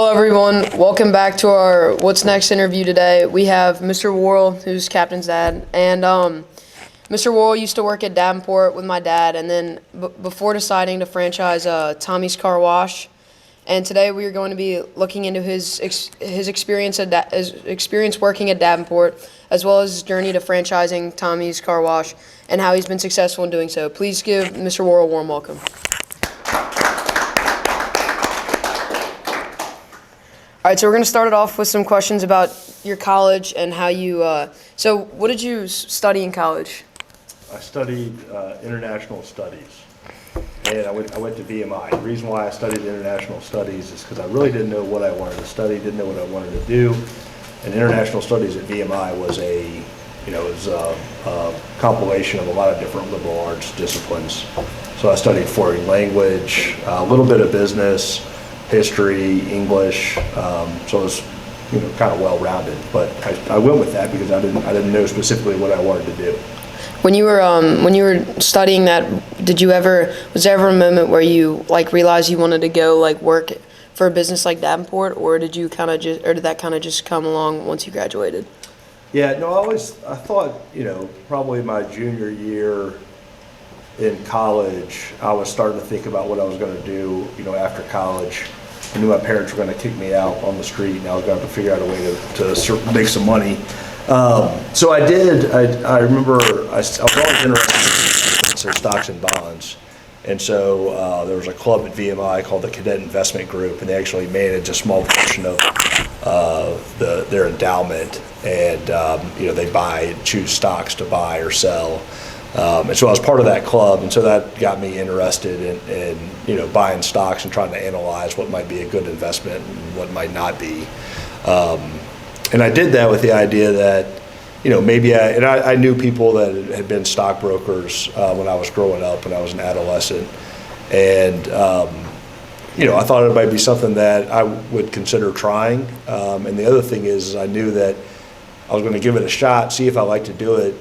Hello everyone, welcome back to our What's Next interview today. We have Mr. Worrell, who's Captain's dad, and Mr. Worrell used to work at Davenport with my dad, and then before deciding to franchise Tommy's Car Wash. And today we are going to be looking into his experience his experience working at Davenport, as well as his journey to franchising Tommy's Car Wash, and how he's been successful in doing so. Please give Mr. Worrell a warm welcome. All right, so we're going to start it off with some questions about your college and how you, so what did you study in college? I studied international studies, and I went to VMI. The reason why I studied international studies is because I really didn't know what I wanted to study, didn't know what I wanted to do, and international studies at VMI was a compilation of a lot of different liberal arts disciplines. So I studied foreign language, a little bit of business, history, English, so it was kind of well-rounded. But I went with that because I didn't know specifically what I wanted to do. When you were studying that, was there ever a moment where you realized you wanted to go work for a business like Davenport, or did that kind of just come along once you graduated? Yeah, no, I thought probably my junior year in college, I was starting to think about what I was going to do after college. I knew my parents were going to kick me out on the street, and I was going to have to figure out a way to make some money. So I did. I remember I was always interested in stocks and bonds, and so there was a club at VMI called the Cadet Investment Group, and they actually managed a small portion of their endowment, and they buy and choose stocks to buy or sell. And so I was part of that club, and so that got me interested in buying stocks and trying to analyze what might be a good investment and what might not be. And I did that with the idea that maybe I knew people that had been stockbrokers when I was growing up, when I was an adolescent, and I thought it might be something that I would consider trying. And the other thing is I knew that I was going to give it a shot, see if I liked to do it.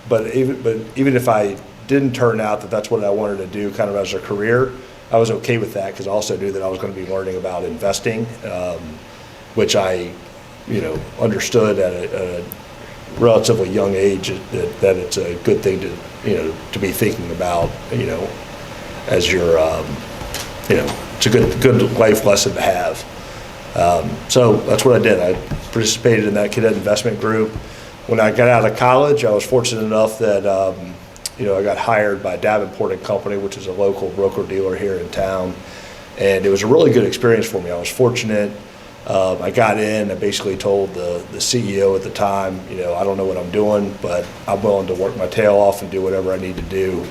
But even if I didn't turn out that that's what I wanted to do kind of as a career, I was okay with that because I also knew that I was going to be learning about investing, which I understood at a relatively young age that it's a good thing to be thinking about as your it's a good life lesson to have. So that's what I did. I participated in that cadet investment group. When I got out of college, I was fortunate enough that I got hired by Davenport and Company, which is a local broker-dealer here in town, and it was a really good experience for me. I was fortunate. I got in. I basically told the CEO at the time, I don't know what I'm doing, but I'm willing to work my tail off and do whatever I need to do.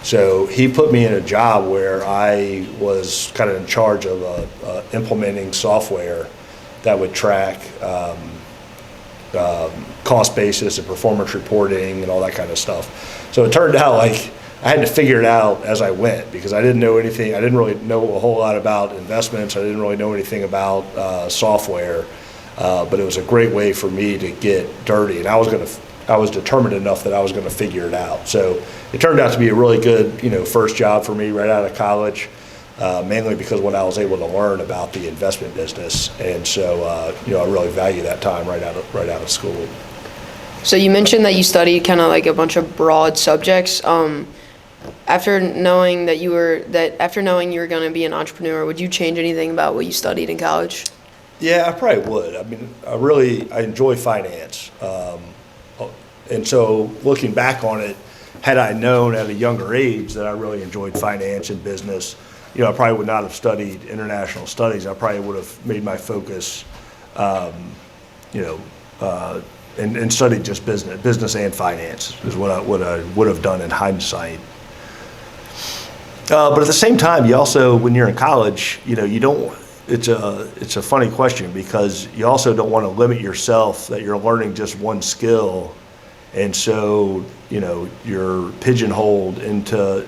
So he put me in a job where I was kind of in charge of implementing software that would track cost basis and performance reporting and all that kind of stuff. So it turned out I had to figure it out as I went because I didn't know anything. I didn't really know a whole lot about investments. I didn't really know anything about software, but it was a great way for me to get dirty. And I was determined enough that I was going to figure it out. So it turned out to be a really good first job for me right out of college. Mainly because when I was able to learn about the investment business, and so I really value that time right out of school. So you mentioned that you studied kind of a bunch of broad subjects. After knowing you were going to be an entrepreneur, would you change anything about what you studied in college? Yeah, I probably would. I mean, I enjoy finance, and so looking back on it, had I known at a younger age that I really enjoyed finance and business, I probably would not have studied international studies. I probably would have made my focus, and studied just business and finance is what I would have done in hindsight. But at the same time, you also, when you're in college, you don't. It's a funny question because you also don't want to limit yourself that you're learning just one skill, and so you're pigeonholed into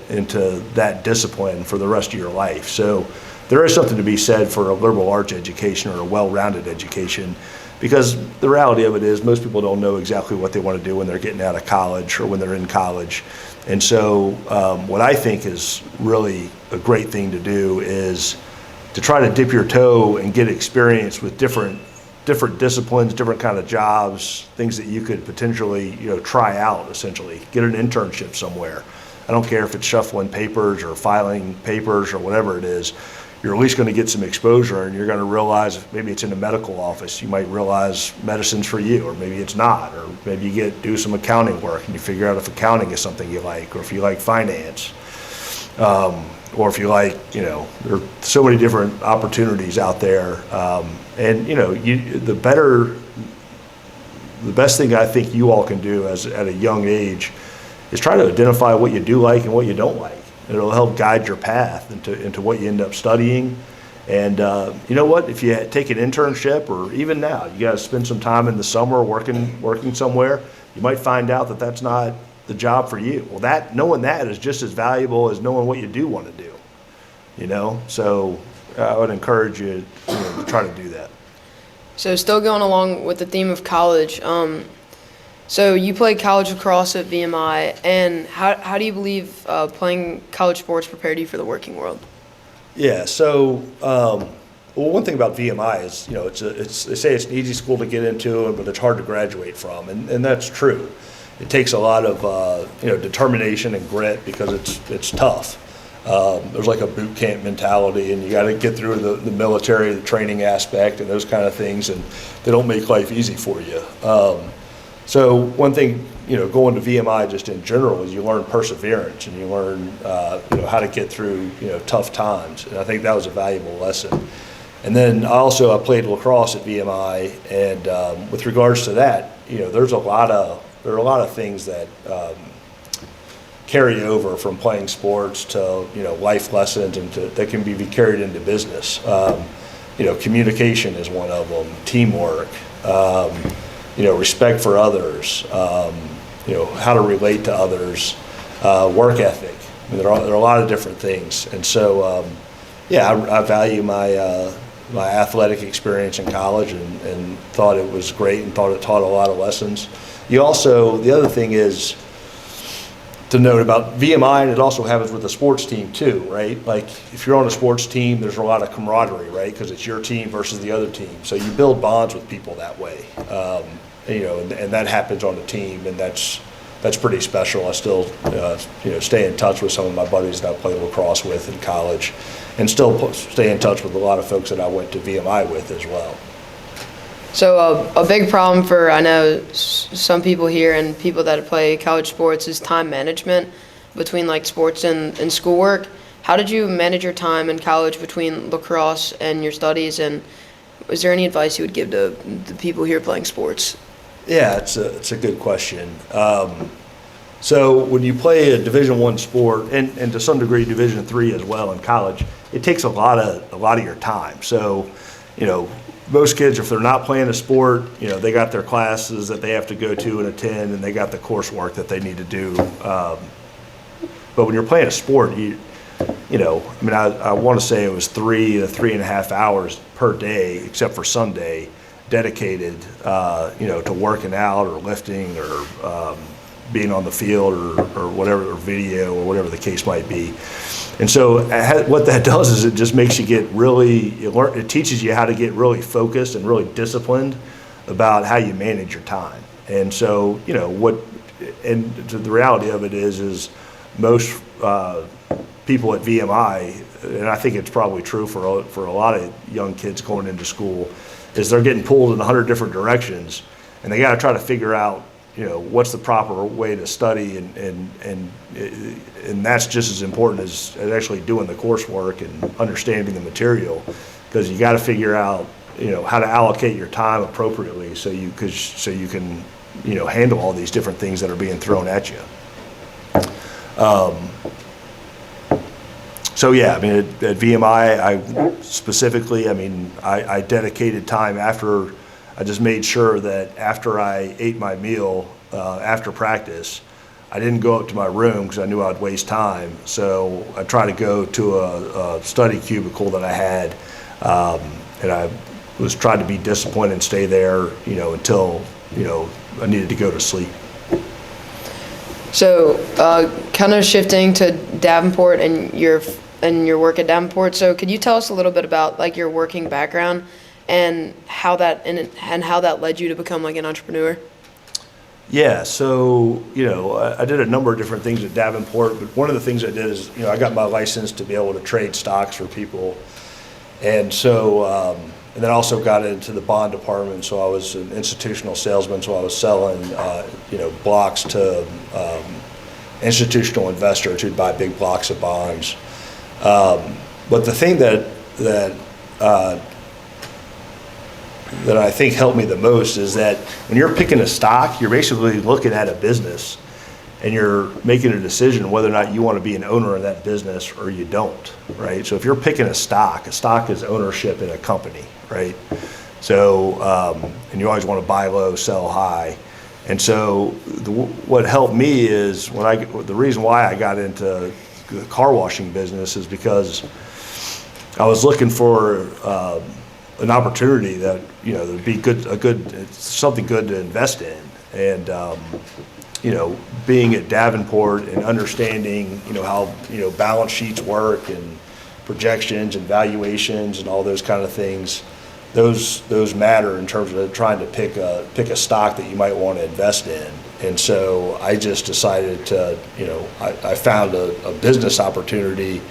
that discipline for the rest of your life. So there is something to be said for a liberal arts education or a well-rounded education, because the reality of it is most people don't know exactly what they want to do when they're getting out of college or when they're in college. And so what I think is really a great thing to do is to try to dip your toe and get experience with different disciplines, different kind of jobs, things that you could potentially, try out, essentially. Get an internship somewhere. I don't care if it's shuffling papers or filing papers or whatever it is. You're at least going to get some exposure, and you're going to realize, if maybe it's in a medical office, you might realize medicine's for you, or maybe it's not, or maybe you do some accounting work and you figure out if accounting is something you like, or if you like finance, or if you like, there are so many different opportunities out there, and the best thing I think you all can do at a young age is try to identify what you do like and what you don't like. It'll help guide your path into what you end up studying. And you know what? If you take an internship, or even now, you got to spend some time in the summer working somewhere, you might find out that that's not the job for you. Well, knowing that is just as valuable as knowing what you do want to do. So I would encourage you, to try to do that. So still going along with the theme of college, so you played college lacrosse at VMI, and how do you believe playing college sports prepared you for the working world? Yeah, so one thing about VMI is, they say it's an easy school to get into, but it's hard to graduate from, and that's true. It takes a lot of determination and grit, because it's tough. There's like a boot camp mentality, and you got to get through the military, the training aspect, and those kind of things, and they don't make life easy for you. So one thing, going to VMI just in general, is you learn perseverance, and you learn, how to get through, tough times. And I think that was a valuable lesson. And then I played lacrosse at VMI, and with regards to that, there are a lot of things that carry over from playing sports to, life lessons, and that can be carried into business. Communication is one of them, teamwork. Respect for others, how to relate to others, work ethic. I mean, there are a lot of different things. And so, I value my athletic experience in college, and thought it was great, and thought it taught a lot of lessons. The other thing is to note about VMI, and it also happens with the sports team too, right? Like, if you're on a sports team, there's a lot of camaraderie, right? Because it's your team versus the other team. So you build bonds with people that way. And that happens on the team, and that's pretty special. I still, stay in touch with some of my buddies that I played lacrosse with in college, and still stay in touch with a lot of folks that I went to VMI with as well. So a big problem for, I know, some people here and people that play college sports is time management between like sports and schoolwork. How did you manage your time in college between lacrosse and your studies, and is there any advice you would give to the people here playing sports? Yeah, it's a good question. So when you play a Division I sport, and to some degree Division III as well in college, it takes a lot of your time. So, most kids, if they're not playing a sport, they got their classes that they have to go to and attend, and they got the coursework that they need to do. But when you're playing a sport, I want to say it was 3 to 3.5 hours per day, except for Sunday, dedicated, to working out or lifting or being on the field or whatever, or video or whatever the case might be. And so what that does is it just makes you it teaches you how to get really focused and really disciplined about how you manage your time. And so, and the reality of it is most people at VMI, and I think it's probably true for a lot of young kids going into school, is they're getting pulled in 100 different directions, and they got to try to figure out, what's the proper way to study, and that's just as important as actually doing the coursework and understanding the material, because you got to figure out, how to allocate your time appropriately so you can, handle all these different things that are being thrown at you. So yeah, I mean, at VMI, I dedicated time after. I just made sure that after I ate my meal, after practice, I didn't go up to my room because I knew I'd waste time. So I tried to go to a study cubicle that I had, and I was trying to be disciplined and stay there, until, I needed to go to sleep. So kind of shifting to Davenport and your and your work at Davenport. So could you tell us a little bit about like your working background and how that led you to become like an entrepreneur? Yeah, so, I did a number of different things at Davenport, but one of the things I did is, I got my license to be able to trade stocks for people. And so, and then also got into the bond department, so I was an institutional salesman, so I was selling, blocks to institutional investors who'd buy big blocks of bonds. But the thing that I think helped me the most is that when you're picking a stock, you're basically looking at a business and you're making a decision whether or not you want to be an owner of that business or you don't, right? So if you're picking a stock is ownership in a company, right? So, and you always want to buy low, sell high. And so what helped me is the reason why I got into the car washing business is because I was looking for an opportunity that would be something good to invest in, and being at Davenport and understanding how balance sheets work and projections and valuations and all those kind of things, those matter in terms of trying to pick a stock that you might want to invest in. And so I just decided to I found a business opportunity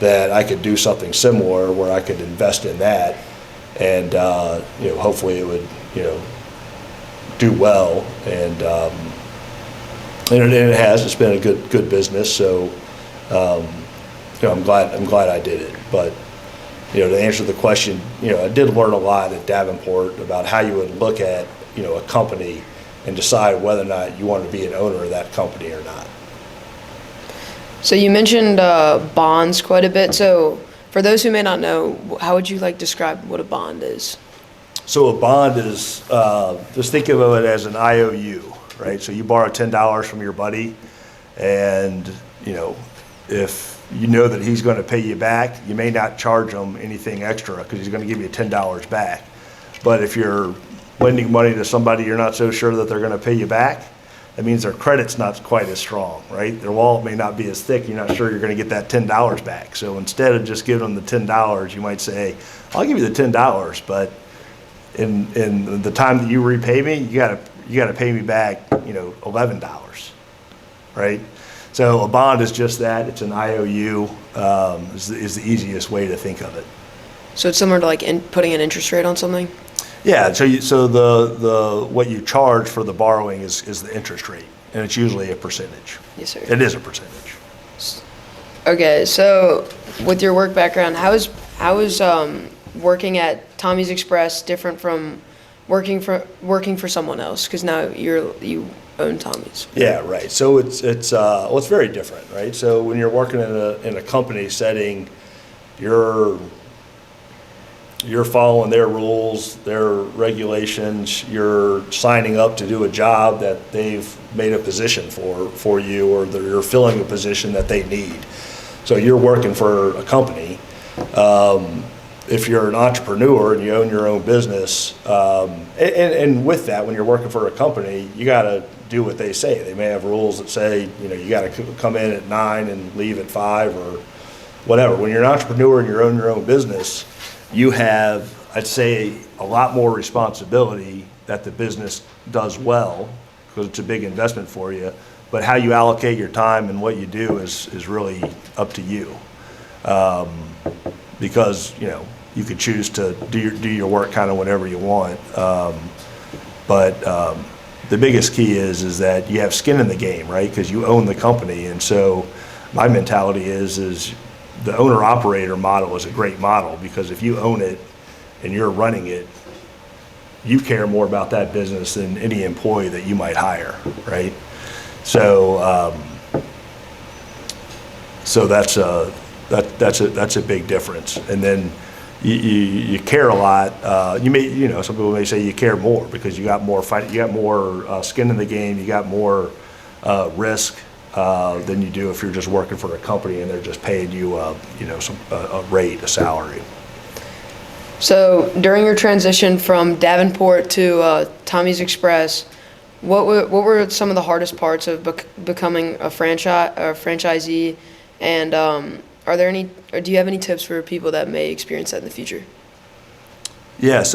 that I could do something similar where I could invest in that. And hopefully it would do well, and it has. It's been a good business. So I'm glad I did it. But to answer the question, I did learn a lot at Davenport about how you would look at a company and decide whether or not you want to be an owner of that company or not. So you mentioned bonds quite a bit. So for those who may not know, how would you describe what a bond is? So a bond is, just think of it as an IOU, right? So you borrow $10 from your buddy, and if you know that he's going to pay you back, you may not charge him anything extra because he's going to give you $10 back. But if you're lending money to somebody you're not so sure that they're going to pay you back, that means their credit's not quite as strong, right? Their wallet may not be as thick. You're not sure you're going to get that $10 back. So instead of just giving them the $10, you might say, I'll give you the $10, but in the time that you repay me, you got to pay me back, $11, right? So a bond is just that. It's an IOU, is the easiest way to think of it. So it's similar to putting an interest rate on something? Yeah, so the what you charge for the borrowing is the interest rate, and it's usually a percentage. Yes, sir. It is a percentage. Okay, so with your work background, how is working at Tommy's Express different from working for someone else? Because now you own Tommy's. Yeah, right. So it's very different, right? So when you're working in a company setting, you're following their rules, their regulations, you're signing up to do a job that they've made a position for you, or you're filling a position that they need. So you're working for a company. If you're an entrepreneur and you own your own business, and with that, when you're working for a company, you got to do what they say. They may have rules that say, you got to come in at 9 and leave at 5 or whatever. When you're an entrepreneur and you own your own business, you have, I'd say, a lot more responsibility that the business does well, because it's a big investment for you. But how you allocate your time and what you do is really up to you, because you could choose to do your work kind of whenever you want. But the biggest key is that you have skin in the game, right? Because you own the company, and so my mentality is the owner-operator model is a great model, because if you own it and you're running it, you care more about that business than any employee that you might hire, right? So that's a big difference. And then you care a lot. Some people may say you care more because you got more fight, you got more skin in the game, you got more risk than you do if you're just working for a company and they're just paying you a rate, a salary. So during your transition from Davenport to Tommy's Express, what were some of the hardest parts of becoming a franchisee, and are there any, or do you have any tips for people that may experience that in the future? Yeah, so